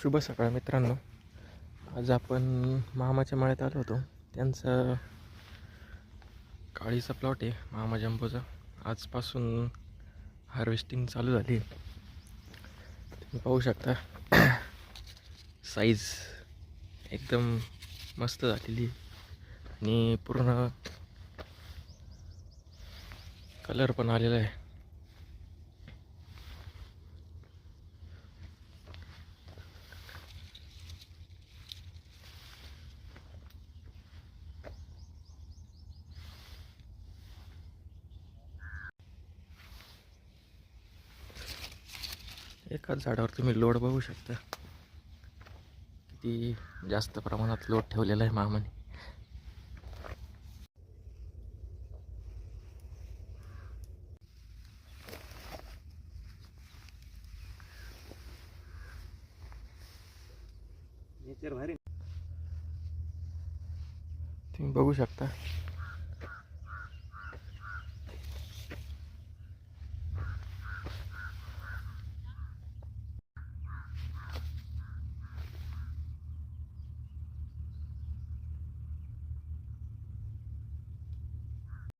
शुभ सकाळ मित्रांनो. आज आपण मामाच्या मळ्यात आलो होतो. त्यांचा काळीचा प्लॉट आहे मामा जंबोचा. आजपासून हार्वेस्टिंग चालू झाली. तुम्ही पाहू शकता साईज एकदम मस्त झालेली आणि पूर्ण कलर पण आलेला आहे. एकाच झाडावर तुम्ही लोड बघू शकता, किती जास्त प्रमाणात लोड ठेवलेला आहे मामाने. तुम्ही बघू शकता